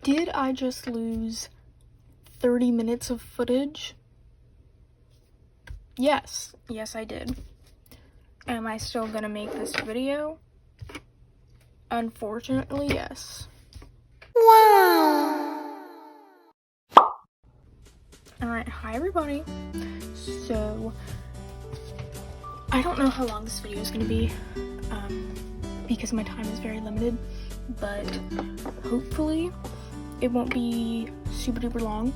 Did I just lose 30 minutes of footage? Yes. Yes, I did. Am I still gonna make this video? Unfortunately, yes. Wow! Alright, hi everybody. So, I don't know how long this video is gonna be, because my time is very limited, but hopefully it won't be super duper long.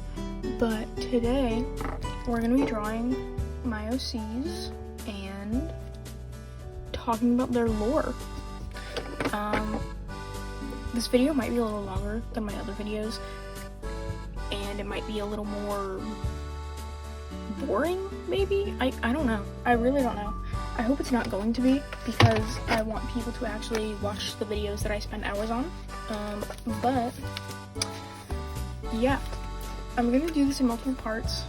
But today, we're gonna be drawing my OCs and talking about their lore. This video might be a little longer than my other videos, and it might be a little more boring, maybe? I don't know. I really don't know. I hope it's not going to be, because I want people to actually watch the videos that I spend hours on. But yeah, I'm gonna do this in multiple parts.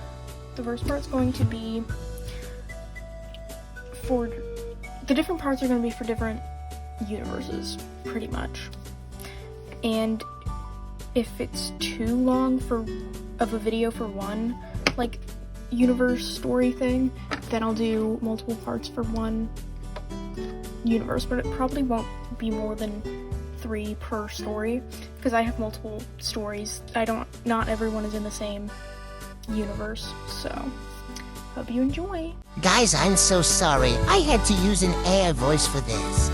The first part's going to be for, the different parts are going to be for different universes, pretty much. And if it's too long of a video for one, like, universe story thing, then I'll do multiple parts for one universe, but it probably won't be more than 3 per story, because I have multiple stories. Not everyone is in the same universe, so hope you enjoy. Guys, I'm so sorry. I had to use an AI voice for this.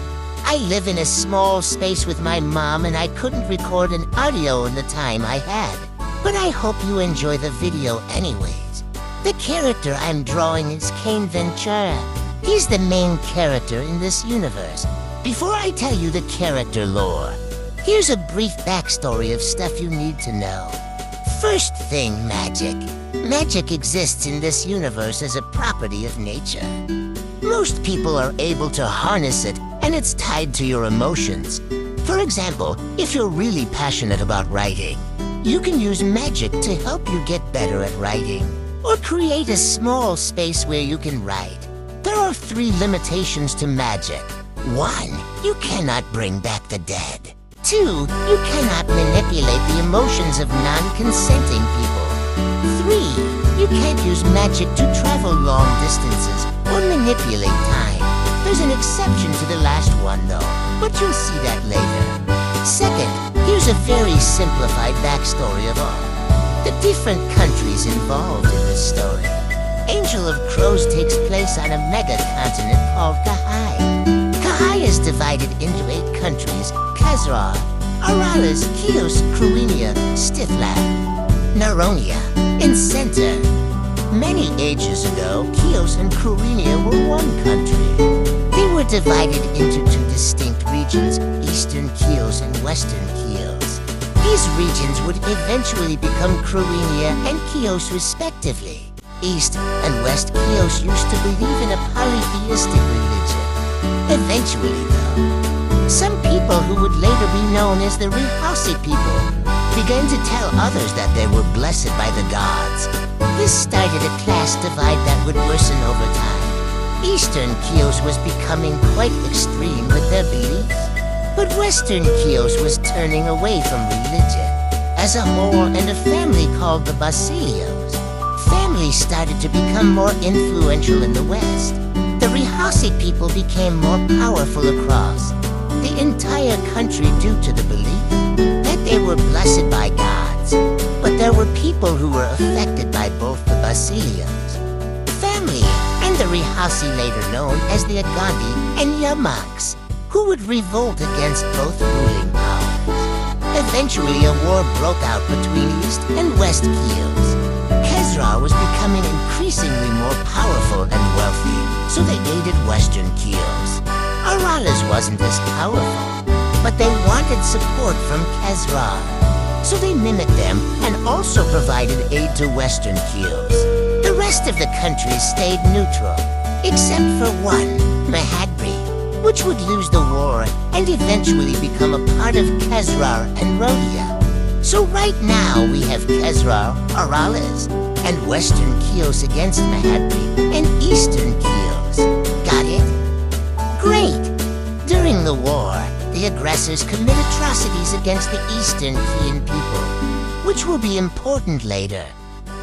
I live in a small space with my mom, and I couldn't record an audio in the time I had. But I hope you enjoy the video anyways. The character I'm drawing is Cain Ventura. He's the main character in this universe. Before I tell you the character lore, here's a brief backstory of stuff you need to know. First thing, magic. Magic exists in this universe as a property of nature. Most people are able to harness it, and it's tied to your emotions. For example, if you're really passionate about writing, you can use magic to help you get better at writing, or create a small space where you can write. There are 3 limitations to magic. 1, you cannot bring back the dead. 2, you cannot manipulate the emotions of non-consenting people. 3, you can't use magic to travel long distances or manipulate time. There's an exception to the last one though, but you'll see that later. Second, here's a very simplified backstory of all the different countries involved in this story. Angel of Crows takes place on a mega-continent called Kahai. Kahai is divided into 8 countries: Khazra, Aralis, Chios, Cruenia, Stiflat, Naronia, and Center. Many ages ago, Chios and Cruenia were one country. They were divided into 2 distinct regions, Eastern Chios and Western Chios. These regions would eventually become Cruenia and Chios respectively. East and West Chios used to believe in a polytheistic religion. Eventually, though, some people who would later be known as the Rihasi people began to tell others that they were blessed by the gods. This started a class divide that would worsen over time. Eastern Chios was becoming quite extreme with their beliefs, but Western Chios was turning away from religion as a whole, and a family called the Basilios. Families started to become more influential in the West. The Rihasi people became more powerful across the entire country due to the belief that they were blessed by gods. But there were people who were affected by both the Basilios family and the Rihasi, later known as the Agandi and Yamaks, who would revolt against both ruling powers. Eventually, a war broke out between East and West Chios. Khazra was becoming increasingly more powerful and wealthy, so they aided Western Chios. Aralis wasn't as powerful, but they wanted support from Khazra, so they mimicked them and also provided aid to Western Chios. The rest of the countries stayed neutral, except for one, Mahadri, which would lose the war and eventually become a part of Khazra and Rhodia. So right now we have Khazra, Aralis, and Western Chios against Mahadri and Eastern Chios. Got it? Great! During the war, the aggressors commit atrocities against the Eastern Chian people, which will be important later.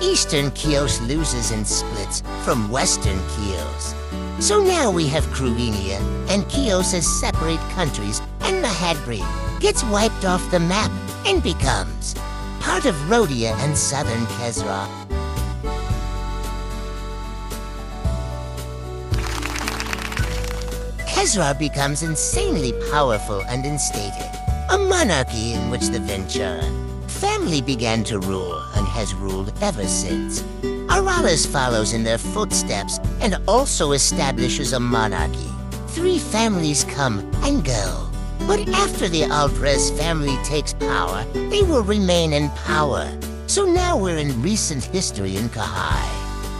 Eastern Chios loses and splits from Western Chios. So now we have Cruenia and Chios as separate countries, and Mahadri gets wiped off the map and becomes part of Rhodia and Southern Kezra. Kezra becomes insanely powerful and instated, a monarchy in which the Ventura family began to rule and has ruled ever since. Aralis follows in their footsteps and also establishes a monarchy. 3 families come and go. But after the Aldrez family takes power, they will remain in power. So now we're in recent history in Kahai.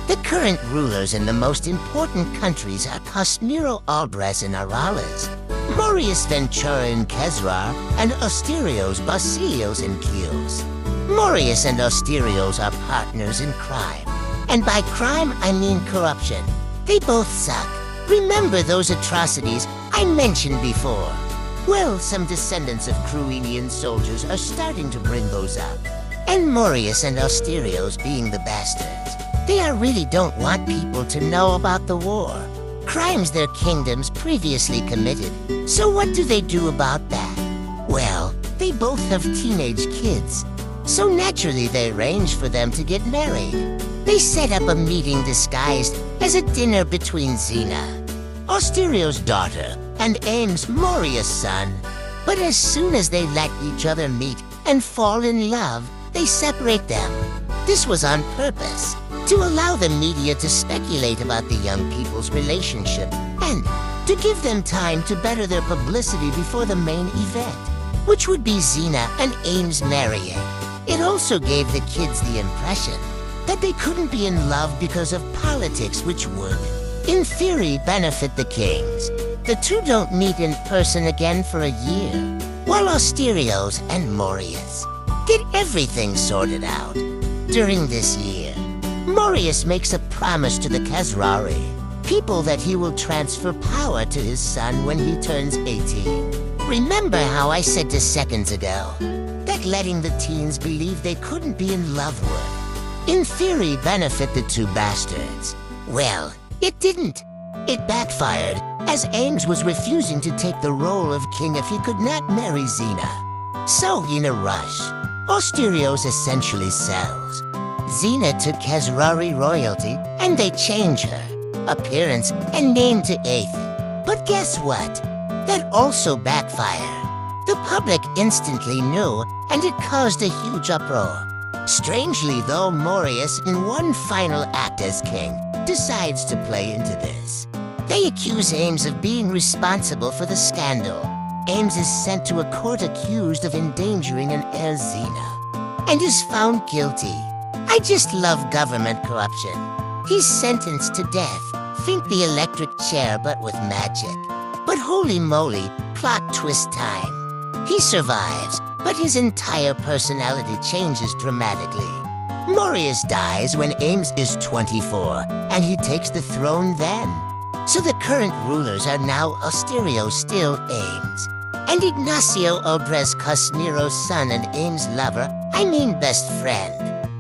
The current rulers in the most important countries are Cosmiro Aldrez and Aralis, Morius Ventura in Kezrar, and Osterios Basilios in Chios. Morius and Osterios are partners in crime. And by crime, I mean corruption. They both suck. Remember those atrocities I mentioned before? Well, some descendants of Cruenian soldiers are starting to bring those up. And Morius and Osterios being the bastards. They really don't want people to know about the war. Crimes their kingdoms previously committed. So what do they do about that? Well, they both have teenage kids. So naturally they arrange for them to get married. They set up a meeting disguised as a dinner between Xena, Osterios' daughter, and Ames' Morius' son. But as soon as they let each other meet and fall in love, they separate them. This was on purpose, to allow the media to speculate about the young people's relationship and to give them time to better their publicity before the main event, which would be Xena and Ames marrying. It also gave the kids the impression that they couldn't be in love because of politics, which would, in theory, benefit the kings. The 2 don't meet in person again for a year, while Osterios and Morius get everything sorted out. During this year, Morius makes a promise to the Kezrari, people that he will transfer power to his son when he turns 18. Remember how I said just seconds ago that letting the teens believe they couldn't be in love would, in theory, benefit the 2 bastards? Well, it didn't. It backfired, as Ames was refusing to take the role of king if he could not marry Xena. So, in a rush, Osterios essentially sells Xena to Kezrari royalty, and they change her appearance and name to Eighth. But guess what? That also backfired. The public instantly knew, and it caused a huge uproar. Strangely though, Morius, in one final act as king, decides to play into this. They accuse Ames of being responsible for the scandal. Ames is sent to a court accused of endangering an heir Xena, and is found guilty. I just love government corruption. He's sentenced to death. Think the electric chair, but with magic. But holy moly, plot twist time. He survives, but his entire personality changes dramatically. Morius dies when Ames is 24, and he takes the throne then. So the current rulers are now Osterios, still Ames, and Ignacio Aldrez, Cosmiro's son and Ames' lover, I mean best friend.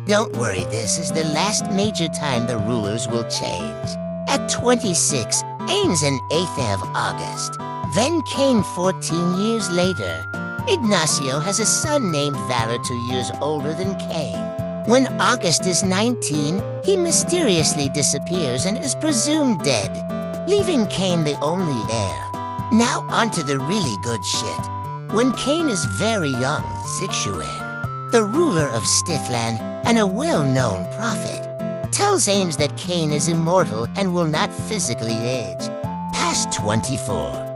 Don't worry, this is the last major time the rulers will change. At 26, Ames and 8th of August. Then Cain 14 years later. Ignacio has a son named Valor 2 years older than Cain. When August is 19, he mysteriously disappears and is presumed dead, leaving Cain the only heir. Now onto the really good shit. When Cain is very young, Zixuan, the ruler of Stiffland and a well-known prophet, tells Ames that Cain is immortal and will not physically age past 24.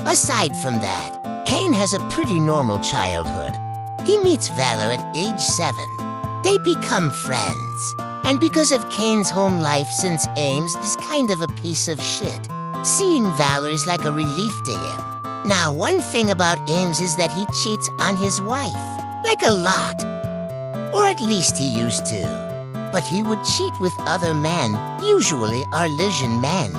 Aside from that, Cain has a pretty normal childhood. He meets Valor at age 7. They become friends. And because of Cain's home life since Ames is kind of a piece of shit, seeing Valor is like a relief to him. Now, one thing about Ames is that he cheats on his wife. Like a lot. Or at least he used to. But he would cheat with other men, usually Arlesian men.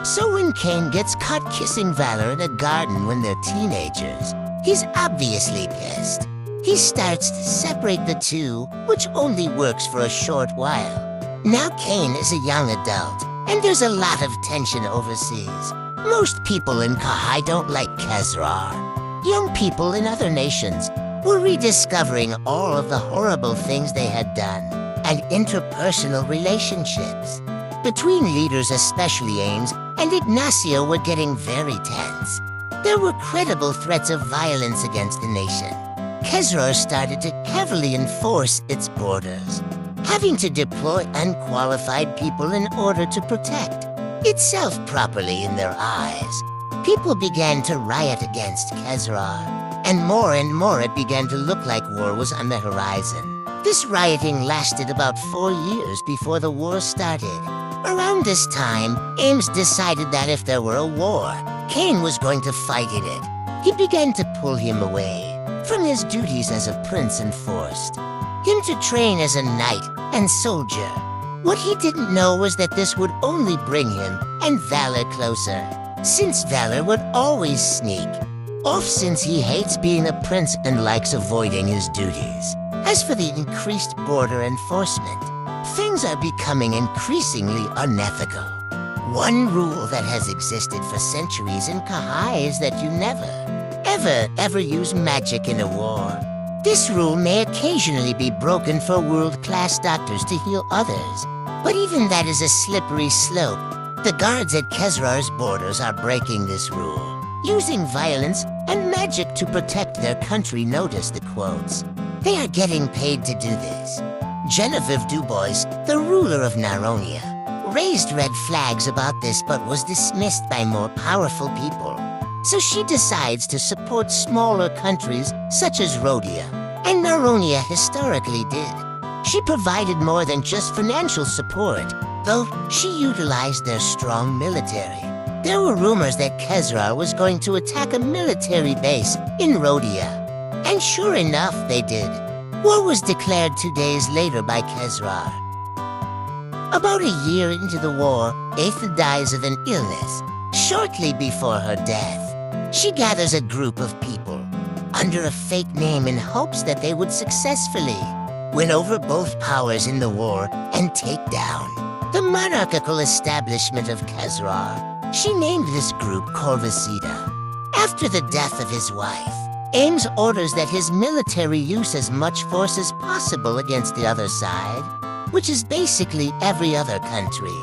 So when Cain gets caught kissing Valor in a garden when they're teenagers, he's obviously pissed. He starts to separate the two, which only works for a short while. Now Cain is a young adult, and there's a lot of tension overseas. Most people in Kahai don't like Kezrar. Young people in other nations were rediscovering all of the horrible things they had done, and interpersonal relationships. Between leaders, especially Ames and Ignacio, were getting very tense. There were credible threats of violence against the nation. Kezrar started to heavily enforce its borders, having to deploy unqualified people in order to protect itself properly in their eyes. People began to riot against Kezrar, and more it began to look like war was on the horizon. This rioting lasted about 4 years before the war started. Around this time, Ames decided that if there were a war, Cain was going to fight in it. He began to pull him away from his duties as a prince and forced him to train as a knight and soldier. What he didn't know was that this would only bring him and Valor closer, since Valor would always sneak off since he hates being a prince and likes avoiding his duties. As for the increased border enforcement, things are becoming increasingly unethical. One rule that has existed for centuries in Kahai is that you never, ever use magic in a war. This rule may occasionally be broken for world-class doctors to heal others, but even that is a slippery slope. The guards at Kezrar's borders are breaking this rule, using violence and magic to protect their country. Notice the quotes. They are getting paid to do this. Genevieve Dubois, the ruler of Naronia, raised red flags about this but was dismissed by more powerful people. So she decides to support smaller countries such as Rhodia, and Naronia historically did. She provided more than just financial support, though she utilized their strong military. There were rumors that Kezrar was going to attack a military base in Rhodia, and sure enough, they did. War was declared 2 days later by Kezrar. About a year into the war, Aetha dies of an illness. Shortly before her death, she gathers a group of people under a fake name in hopes that they would successfully win over both powers in the war and take down the monarchical establishment of Kezrar. She named this group Corvicida. After the death of his wife, Ames orders that his military use as much force as possible against the other side, which is basically every other country.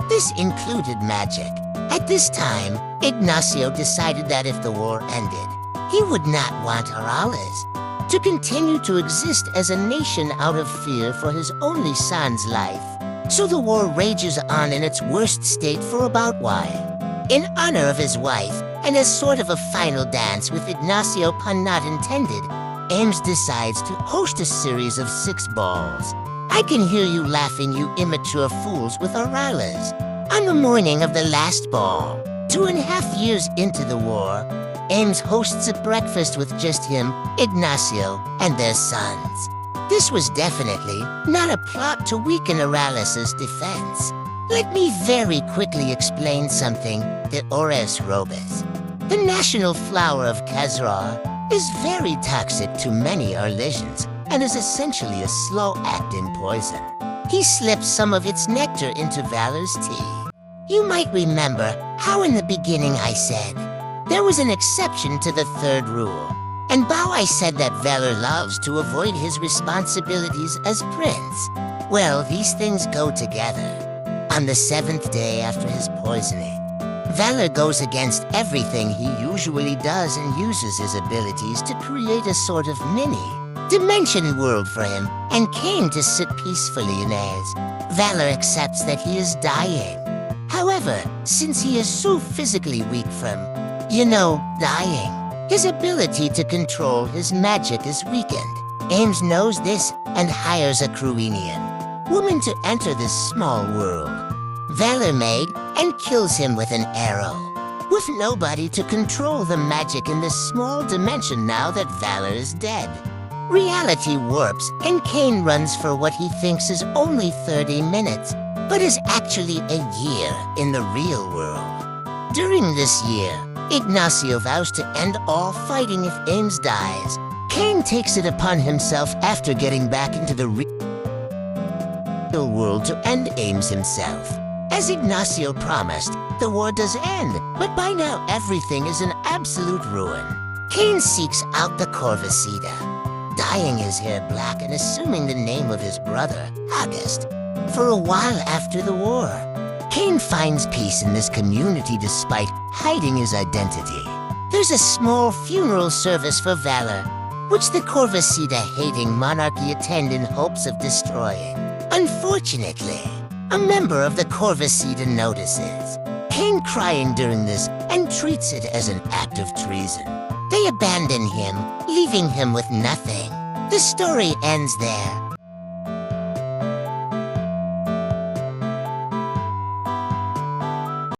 This included magic. At this time, Ignacio decided that if the war ended, he would not want Orales to continue to exist as a nation out of fear for his only son's life. So the war rages on in its worst state for about a while. In honor of his wife, and as sort of a final dance with Ignacio, pun not intended, Ames decides to host a series of 6 balls. I can hear you laughing, you immature fools, with Orales. On the morning of the last ball, 2.5 years into the war, Ames hosts a breakfast with just him, Ignacio, and their sons. This was definitely not a plot to weaken Orales' defense. Let me very quickly explain something that Ores Robus, the national flower of Kezrar, is very toxic to many Orlesians and is essentially a slow-acting poison. He slips some of its nectar into Valor's tea. You might remember how in the beginning I said there was an exception to the 3rd rule, and how I said that Valor loves to avoid his responsibilities as prince. Well, these things go together. On the 7th day after his poisoning, Valor goes against everything he usually does and uses his abilities to create a sort of mini-dimension world for him and came to sit peacefully in his. Valor accepts that he is dying. However, since he is so physically weak from, dying, his ability to control his magic is weakened. Ames knows this and hires a Cruinian woman to enter this small world. Valor made and kills him with an arrow, with nobody to control the magic in this small dimension now that Valor is dead. Reality warps and Cain runs for what he thinks is only 30 minutes, but is actually a year in the real world. During this year, Ignacio vows to end all fighting if Ames dies. Cain takes it upon himself after getting back into the real world to end Ames himself. As Ignacio promised, the war does end, but by now everything is in absolute ruin. Cain seeks out the Corvacida, dyeing his hair black and assuming the name of his brother, August. For a while after the war, Cain finds peace in this community despite hiding his identity. There's a small funeral service for Valor, which the Corvacida-hating monarchy attend in hopes of destroying. Unfortunately, a member of the Corvacida notices Cain crying during this and treats it as an act of treason. They abandon him, leaving him with nothing. The story ends there.